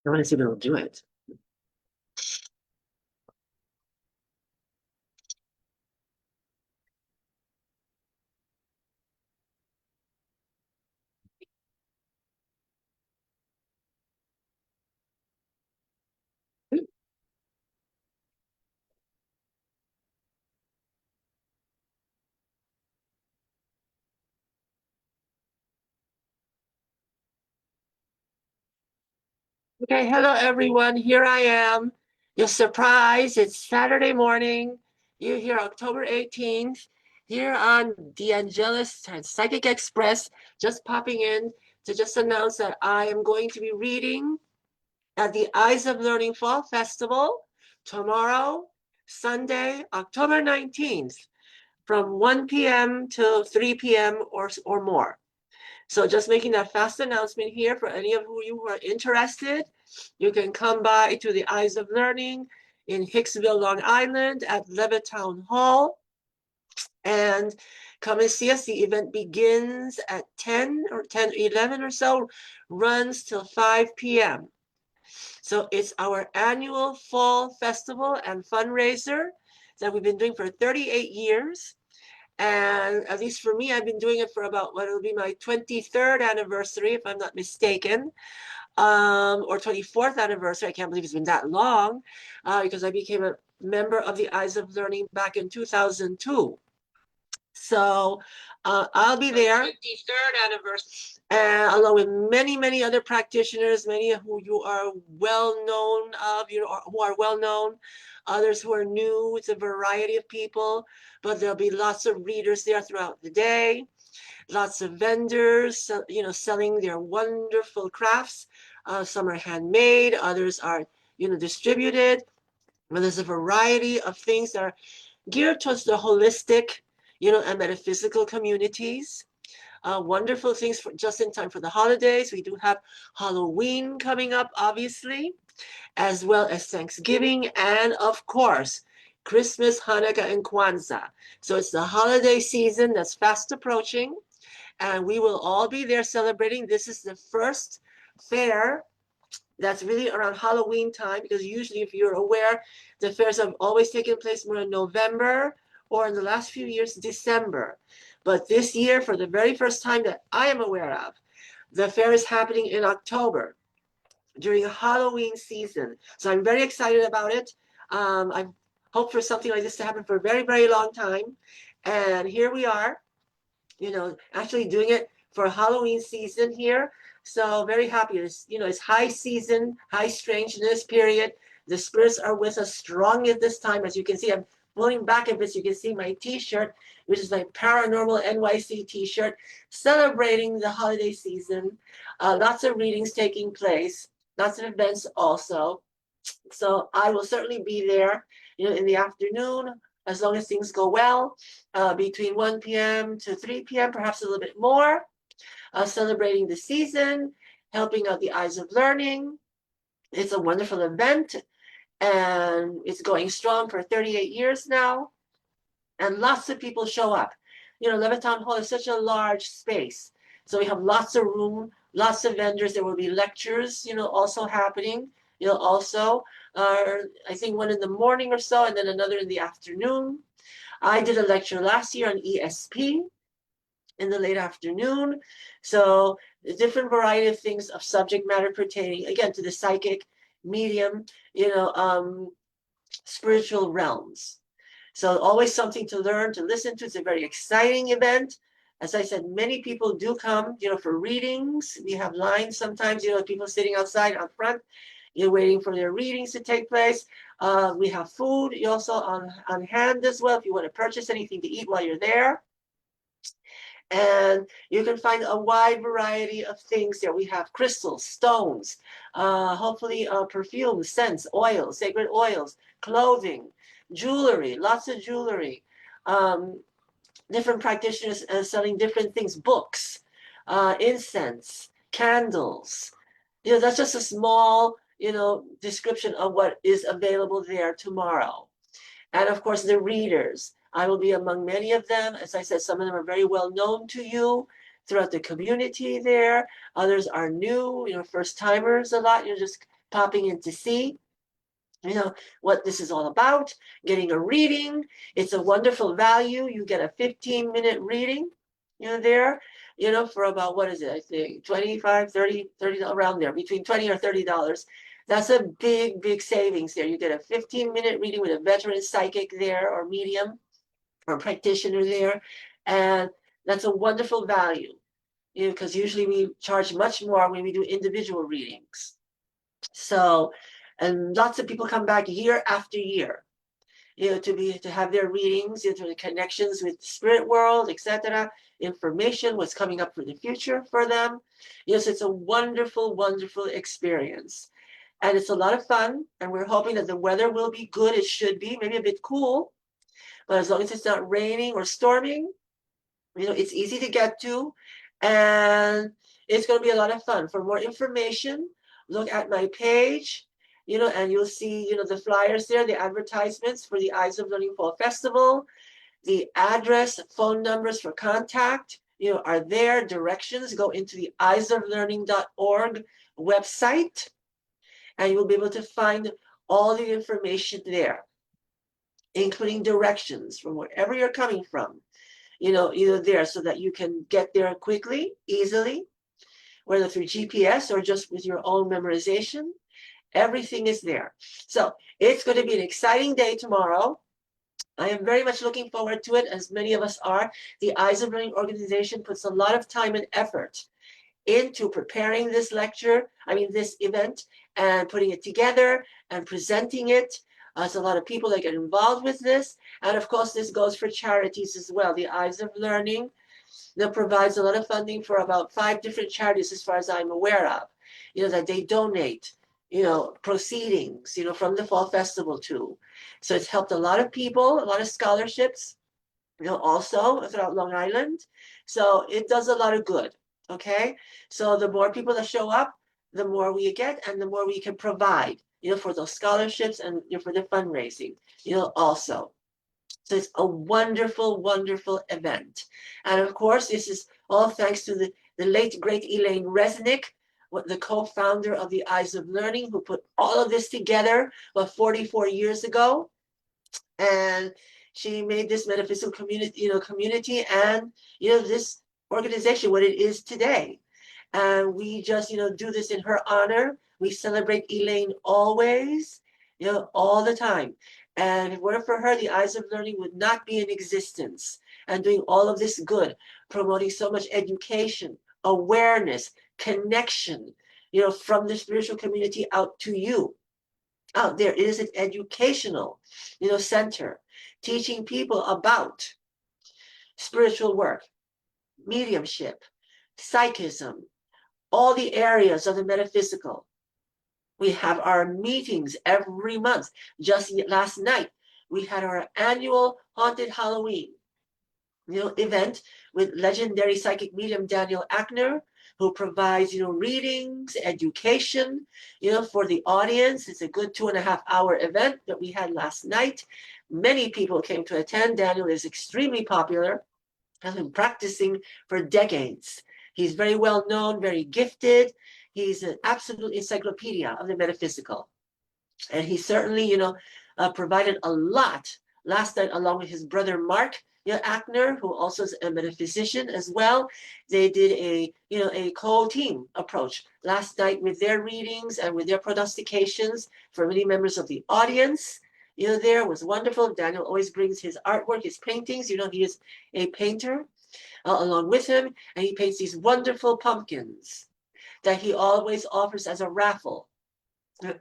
I want to see if it'll do it. Okay, hello everyone. Here I am. You're surprised. It's Saturday morning. You here October 18th, here on Deeangelys Psychic Express, just popping in to just announce that I am going to be reading at the Eyes of Learning Fall Festival tomorrow, Sunday, October 19th, from 1 p.m. to 3 p.m. or more. So just making that fast announcement here for any of you who are interested, you can come by to the Eyes of Learning in Hicksville, Long Island at Levittown Hall and come and see us. The event begins at 10 or 10:11 or so, runs till 5 p.m. So it's our annual fall festival and fundraiser that we've been doing for 38 years. And at least for me, I've been doing it for about what will be my 23rd anniversary, if I'm not mistaken, or 24th anniversary. I can't believe it's been that long because I became a member of the Eyes of Learning back in 2002. So I'll be there. 53rd anniversary. Along with many, many other practitioners, many who you are well known of, who are well known, others who are new. It's a variety of people, but there'll be lots of readers there throughout the day, lots of vendors, selling their wonderful crafts. Some are handmade, others are, distributed. But there's a variety of things that are geared towards the holistic, and metaphysical communities. Wonderful things for just in time for the holidays. We do have Halloween coming up, obviously, as well as Thanksgiving, and of course, Christmas, Hanukkah, and Kwanzaa. So it's the holiday season that's fast approaching, and we will all be there celebrating. This is the first fair that's really around Halloween time, because usually, if you're aware, the fairs have always taken place more in November or in the last few years, December. But this year, for the very first time that I am aware of, the fair is happening in October during Halloween season. So I'm very excited about it. I've hoped for something like this to happen for a very, very long time. And here we are, actually doing it for Halloween season here. So very happy. It's high season, high strangeness period. The spirits are with us strongly at this time. As you can see, I'm pulling back a bit so you can see my t-shirt, which is my Paranormal NYC t-shirt, celebrating the holiday season. Lots of readings taking place, lots of events also. So I will certainly be there, in the afternoon, as long as things go well, between 1 p.m. to 3 p.m., perhaps a little bit more, celebrating the season, helping out the Eyes of Learning. It's a wonderful event, and it's going strong for 38 years now, and lots of people show up. Levittown Hall is such a large space, so we have lots of room, lots of vendors. There will be lectures, also happening, also, I think one in the morning or so, and then another in the afternoon. I did a lecture last year on ESP in the late afternoon. So a different variety of things of subject matter pertaining, again, to the psychic, medium, spiritual realms. So always something to learn, to listen to. It's a very exciting event. As I said, many people do come, for readings. We have lines sometimes, people sitting outside out front, waiting for their readings to take place. We have food also on hand as well if you want to purchase anything to eat while you're there. And you can find a wide variety of things there. We have crystals, stones, hopefully perfume, scents, oils, sacred oils, clothing, jewelry, lots of jewelry, different practitioners selling different things, books, incense, candles. That's just a small, description of what is available there tomorrow. And of course, the readers. I will be among many of them. As I said, some of them are very well known to you throughout the community there. Others are new, first timers a lot, just popping in to see, you know, what this is all about, getting a reading. It's a wonderful value. You get a 15-minute reading, there, for about, what is it? I think 25, 30, around there, between 20 or $30. That's a big, big savings there. You get a 15-minute reading with a veteran psychic there, or medium, or practitioner there. And that's a wonderful value, because usually we charge much more when we do individual readings. So, and lots of people come back year after year, to have their readings, into the connections with the spirit world, etc. Information, what's coming up for the future for them. Yes, it's a wonderful, wonderful experience. And it's a lot of fun. And we're hoping that the weather will be good. It should be, maybe a bit cool. But as long as it's not raining or storming, it's easy to get to. And it's going to be a lot of fun. For more information, look at my page, and you'll see, the flyers there, the advertisements for the Eyes of Learning Fall Festival, the address, phone numbers for contact, are there. Directions go into the eyesoflearning.org website, and you'll be able to find all the information there, including directions from wherever you're coming from, either there, so that you can get there quickly, easily, whether through GPS or just with your own memorization. Everything is there. So it's going to be an exciting day tomorrow. I am very much looking forward to it, as many of us are. The Eyes of Learning organization puts a lot of time and effort into preparing this this event, and putting it together and presenting it. There's a lot of people that get involved with this. And of course, this goes for charities as well. The Eyes of Learning that provides a lot of funding for about 5 different charities, as far as I'm aware of, that they donate, proceedings, from the Fall Festival too. So it's helped a lot of people, a lot of scholarships, also throughout Long Island. So it does a lot of good, okay? So the more people that show up, the more we get, and the more we can provide, for those scholarships, and for the fundraising, also. So it's a wonderful, wonderful event. And of course, this is all thanks to the late, great Elaine Resnick, the co-founder of the Eyes of Learning, who put all of this together about 44 years ago. And she made this metaphysical community, and, this organization what it is today. And we just, do this in her honor. We celebrate Elaine always, all the time. And if it weren't for her, the Eyes of Learning would not be in existence, and doing all of this good, promoting so much education, awareness, connection, from the spiritual community out to you. Out there, it is an educational, center, teaching people about spiritual work, mediumship, psychism, all the areas of the metaphysical. We have our meetings every month. Just last night, we had our annual Haunted Halloween, event with legendary psychic medium Daniel Ackner, who provides, readings, education, for the audience. It's a good 2.5-hour event that we had last night. Many people came to attend. Daniel is extremely popular, has been practicing for decades. He's very well known, very gifted. He's an absolute encyclopedia of the metaphysical. And he certainly, provided a lot last night, along with his brother Mark Ackner, who also is a metaphysician as well. They did a co-team approach last night with their readings and with their prognostications for many members of the audience. There was wonderful. Daniel always brings his artwork, his paintings. He is a painter along with him, and he paints these wonderful pumpkins that he always offers as a raffle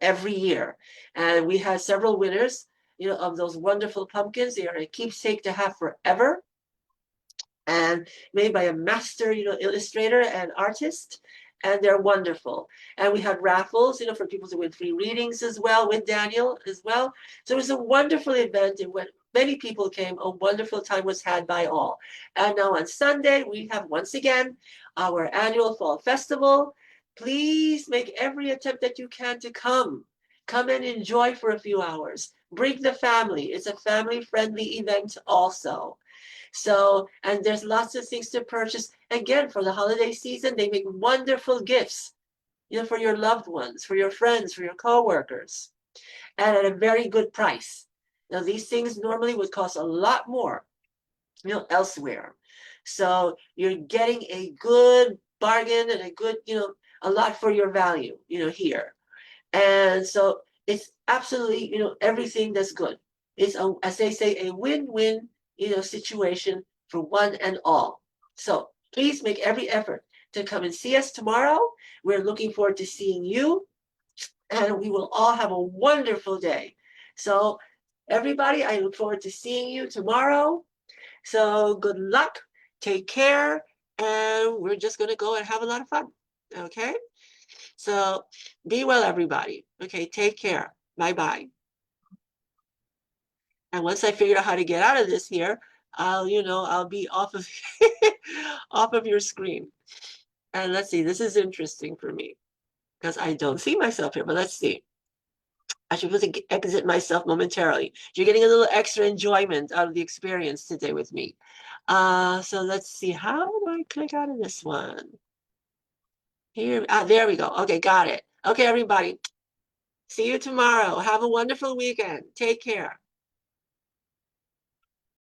every year. And we had several winners, of those wonderful pumpkins. They are a keepsake to have forever, and made by a master, illustrator and artist. And they're wonderful. And we had raffles, for people to win free readings as well, with Daniel as well. So it was a wonderful event. And when many people came, a wonderful time was had by all. And now on Sunday, we have once again our annual Fall Festival. Please make every attempt that you can to come. Come and enjoy for a few hours. Bring the family. It's a family-friendly event also. So, and there's lots of things to purchase. Again, for the holiday season, they make wonderful gifts for your loved ones, for your friends, for your coworkers, and at a very good price. Now, these things normally would cost a lot more, elsewhere. So you're getting a good bargain and a good, a lot for your value, here. And so it's absolutely, everything that's good. It's, as they say, a win-win, situation for one and all. So please make every effort to come and see us tomorrow. We're looking forward to seeing you, and we will all have a wonderful day. So everybody, I look forward to seeing you tomorrow. So good luck, take care, and we're just going to go and have a lot of fun. Okay? So be well, everybody. Okay, take care. Bye-bye. And once I figure out how to get out of this here, I'll be off of off of your screen. And let's see, this is interesting for me because I don't see myself here, but let's see. I should exit myself momentarily. You're getting a little extra enjoyment out of the experience today with me. So let's see, how do I click out of this one? Here, there we go. Okay, got it. Okay, everybody. See you tomorrow. Have a wonderful weekend. Take care.